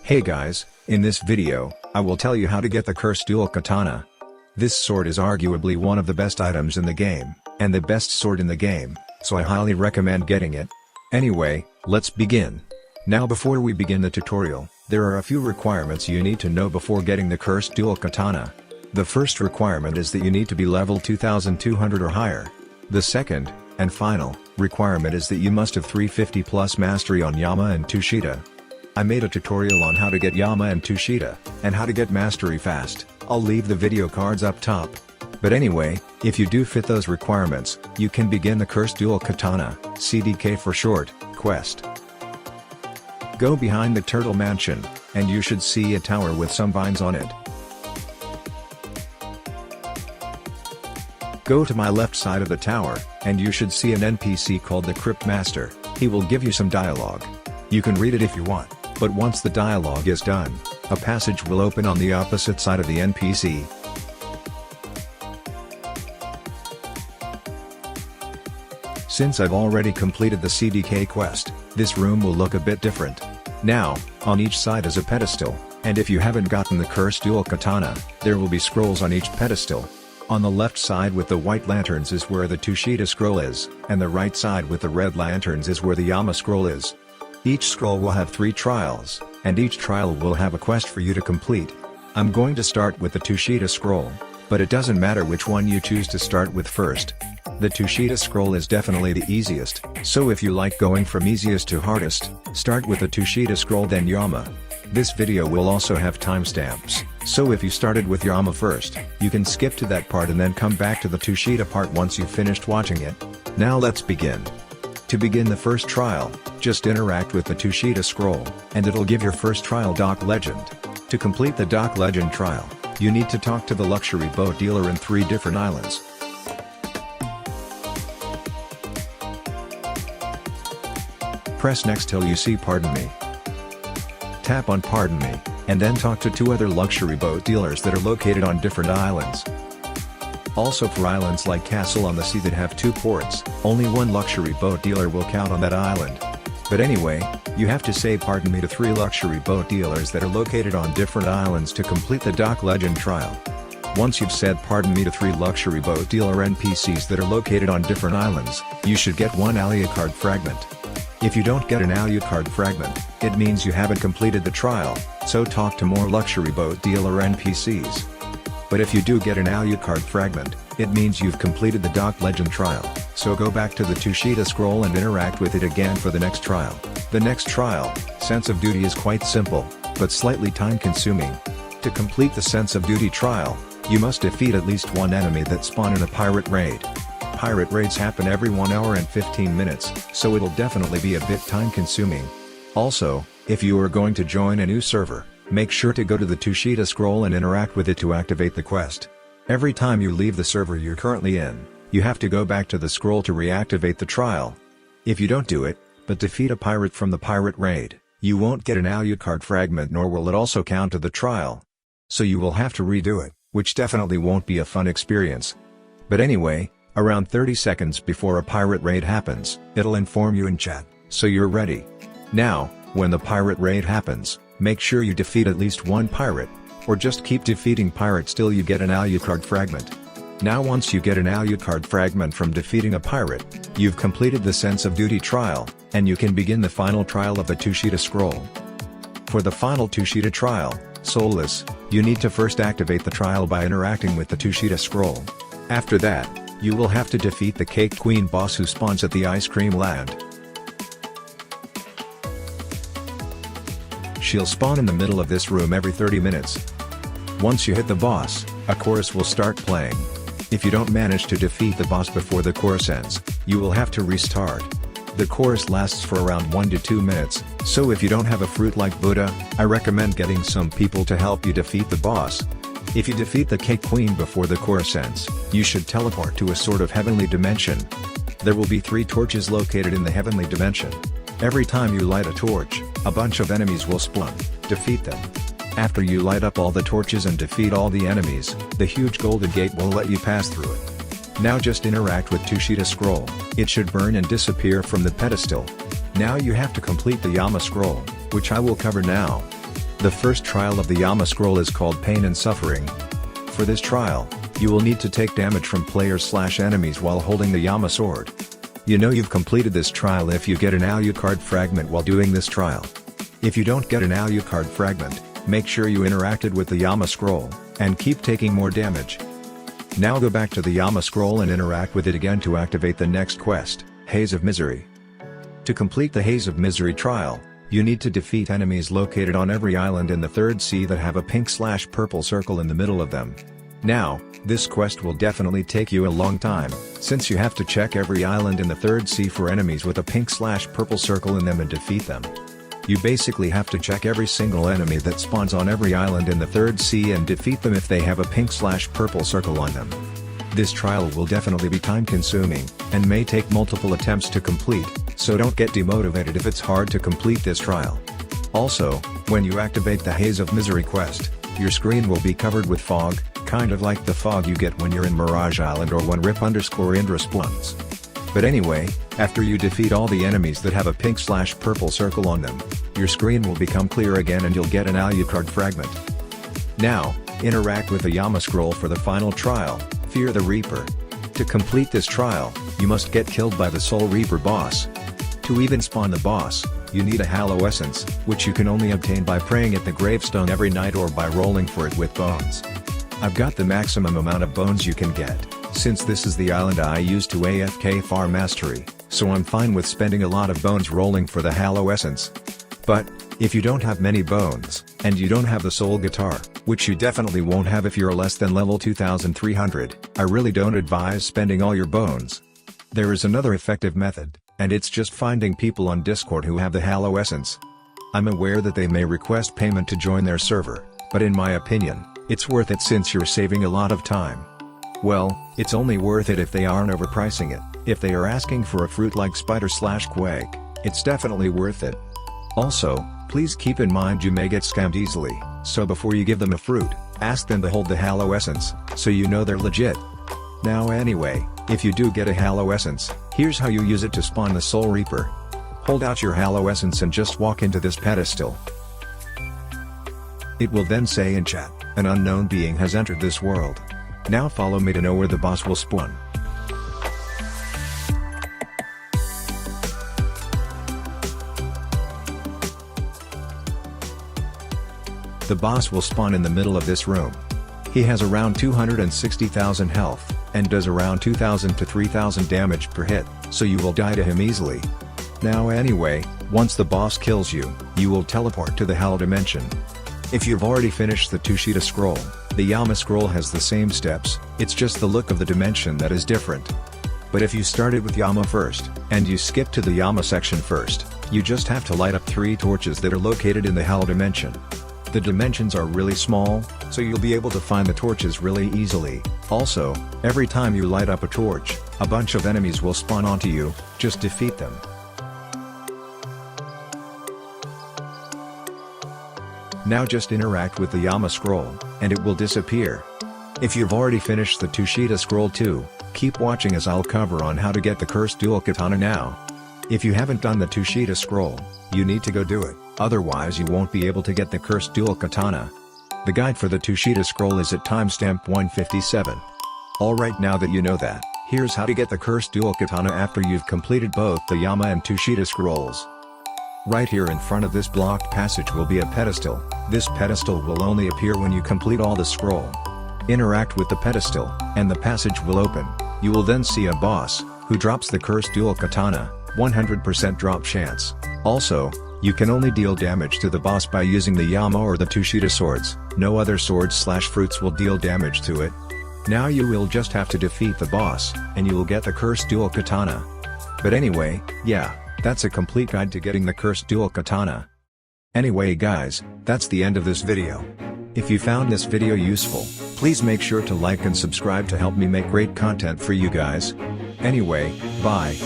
Hey guys, in this video, I will tell you how to get the Cursed Dual Katana. This sword is arguably one of the best items in the game, and the best sword in the game, so I highly recommend getting it. Anyway, let's begin. Now before we begin the tutorial, there are a few requirements you need to know before getting the Cursed Dual Katana. The first requirement is that you need to be level 2200 or higher. The second, and final, requirement is that you must have 350 plus mastery on Yama and Tushita. I made a tutorial on how to get Yama and Tushita, and how to get mastery fast. I'll leave the video cards up top. But anyway, if you do fit those requirements, you can begin the Cursed Dual Katana, CDK for short, quest. Go behind the turtle mansion, and you should see a tower with some vines on it. Go to my left side of the tower, and you should see an NPC called the Crypt Master. He will give you some dialogue. You can read it if you want, but once the dialogue is done, a passage will open on the opposite side of the NPC. Since I've already completed the CDK quest, this room will look a bit different. Now, on each side is a pedestal, and if you haven't gotten the Cursed Dual Katana, there will be scrolls on each pedestal. On the left side with the white lanterns is where the Tushita scroll is, and the right side with the red lanterns is where the Yama scroll is. Each scroll will have 3 trials, and each trial will have a quest for you to complete. I'm going to start with the Tushita scroll, but it doesn't matter which one you choose to start with first. The Tushita scroll is definitely the easiest, so if you like going from easiest to hardest, start with the Tushita scroll then Yama. This video will also have timestamps, so if you started with Yama first, you can skip to that part and then come back to the Tushita part once you've finished watching it. Now let's begin. To begin the first trial, just interact with the Tushita scroll, and it'll give your first trial Dock Legend. To complete the Dock Legend trial, you need to talk to the luxury boat dealer in 3 different islands. Press next till you see Pardon Me. Tap on Pardon Me, and then talk to 2 other luxury boat dealers that are located on different islands. Also for islands like Castle on the Sea that have 2 ports, only 1 luxury boat dealer will count on that island. But anyway, you have to say Pardon Me to 3 luxury boat dealers that are located on different islands to complete the Dock Legend trial. Once you've said Pardon Me to 3 luxury boat dealer NPCs that are located on different islands, you should get 1 Alucard fragment. If you don't get an Alucard fragment, it means you haven't completed the trial, so talk to more luxury boat dealer NPCs. But if you do get an Alucard fragment, it means you've completed the Dock Legend trial, so go back to the Tushita scroll and interact with it again for the next trial. The next trial, Sense of Duty, is quite simple, but slightly time-consuming. To complete the Sense of Duty trial, you must defeat at least 1 enemy that spawn in a pirate raid. Pirate raids happen every 1 hour and 15 minutes, so it'll definitely be a bit time-consuming. Also, if you are going to join a new server, make sure to go to the Tushita scroll and interact with it to activate the quest. Every time you leave the server you're currently in, you have to go back to the scroll to reactivate the trial. If you don't do it, but defeat a pirate from the pirate raid, you won't get an Alucard fragment nor will it also count to the trial. So you will have to redo it, which definitely won't be a fun experience. But anyway, around 30 seconds before a pirate raid happens, it'll inform you in chat, so you're ready. Now, when the pirate raid happens, make sure you defeat at least 1 pirate, or just keep defeating pirates till you get an Alucard fragment. Now once you get an Alucard fragment from defeating a pirate, you've completed the Sense of Duty trial, and you can begin the final trial of the Tushita scroll. For the final Tushita trial, Soulless, you need to first activate the trial by interacting with the Tushita scroll. After that, you will have to defeat the Cake Queen boss who spawns at the Ice Cream Land. She'll spawn in the middle of this room every 30 minutes. Once you hit the boss, a chorus will start playing. If you don't manage to defeat the boss before the chorus ends, you will have to restart. The chorus lasts for around 1 to 2 minutes, so if you don't have a fruit like Buddha, I recommend getting some people to help you defeat the boss. If you defeat the Cake Queen before the chorus ends, you should teleport to a sort of heavenly dimension. There will be 3 torches located in the heavenly dimension. Every time you light a torch, a bunch of enemies will spawn. Defeat them. After you light up all the torches and defeat all the enemies, the huge golden gate will let you pass through it. Now just interact with Tushita scroll, it should burn and disappear from the pedestal. Now you have to complete the Yama scroll, which I will cover now. The first trial of the Yama scroll is called Pain and Suffering. For this trial, you will need to take damage from players/enemies while holding the Yama sword. You know you've completed this trial if you get an Alucard fragment while doing this trial. If you don't get an Alucard fragment, make sure you interacted with the Yama scroll, and keep taking more damage. Now go back to the Yama scroll and interact with it again to activate the next quest, Haze of Misery. To complete the Haze of Misery trial, you need to defeat enemies located on every island in the 3rd sea that have a pink/purple circle in the middle of them. Now, this quest will definitely take you a long time, since you have to check every island in the 3rd sea for enemies with a pink/purple circle in them and defeat them. You basically have to check every single enemy that spawns on every island in the 3rd sea and defeat them if they have a pink/purple circle on them. This trial will definitely be time-consuming, and may take multiple attempts to complete, so don't get demotivated if it's hard to complete this trial. Also, when you activate the Haze of Misery quest, your screen will be covered with fog, kind of like the fog you get when you're in Mirage Island or when Rip_Indra spawns. But anyway, after you defeat all the enemies that have a pink/purple circle on them, your screen will become clear again and you'll get an Alucard fragment. Now, interact with the Yama scroll for the final trial, Fear the Reaper. To complete this trial, you must get killed by the Soul Reaper boss. To even spawn the boss, you need a Hallow Essence, which you can only obtain by praying at the gravestone every night or by rolling for it with bones. I've got the maximum amount of bones you can get, since this is the island I use to AFK farm mastery, so I'm fine with spending a lot of bones rolling for the Hallow Essence. But, if you don't have many bones, and you don't have the soul guitar, which you definitely won't have if you're less than level 2300, I really don't advise spending all your bones. There is another effective method, and it's just finding people on Discord who have the Hallow Essence. I'm aware that they may request payment to join their server, but in my opinion, it's worth it since you're saving a lot of time. Well, it's only worth it if they aren't overpricing it. If they are asking for a fruit like Spider/Quake, it's definitely worth it. Also, please keep in mind you may get scammed easily, so before you give them a fruit, ask them to hold the Hallow Essence, so you know they're legit. Now anyway, if you do get a Hallow Essence, here's how you use it to spawn the Soul Reaper. Hold out your Hallow Essence and just walk into this pedestal. It will then say in chat, an unknown being has entered this world. Now follow me to know where the boss will spawn. The boss will spawn in the middle of this room. He has around 260,000 health, and does around 2,000 to 3,000 damage per hit, so you will die to him easily. Now anyway, once the boss kills you, you will teleport to the Hell Dimension. If you've already finished the Tushita scroll, the Yama scroll has the same steps, it's just the look of the dimension that is different. But if you started with Yama first, and you skip to the Yama section first, you just have to light up 3 torches that are located in the Hell Dimension. The dimensions are really small, so you'll be able to find the torches really easily. Also, every time you light up a torch, a bunch of enemies will spawn onto you, just defeat them. Now just interact with the Yama scroll, and it will disappear. If you've already finished the Tushita scroll too, keep watching as I'll cover on how to get the Cursed Dual Katana now. If you haven't done the Tushita scroll, you need to go do it, otherwise you won't be able to get the Cursed Dual Katana. The guide for the Tushita scroll is at timestamp 157. Alright, now that you know that, here's how to get the Cursed Dual Katana after you've completed both the Yama and Tushita scrolls. Right here in front of this blocked passage will be a pedestal. This pedestal will only appear when you complete all the scroll. Interact with the pedestal, and the passage will open. You will then see a boss, who drops the Cursed Dual Katana, 100% drop chance. Also, you can only deal damage to the boss by using the Yama or the Tushita swords, no other swords/fruits will deal damage to it. Now you will just have to defeat the boss, and you will get the Cursed Dual Katana. But anyway, yeah, that's a complete guide to getting the Cursed Dual Katana. Anyway guys, that's the end of this video. If you found this video useful, please make sure to like and subscribe to help me make great content for you guys. Anyway, bye.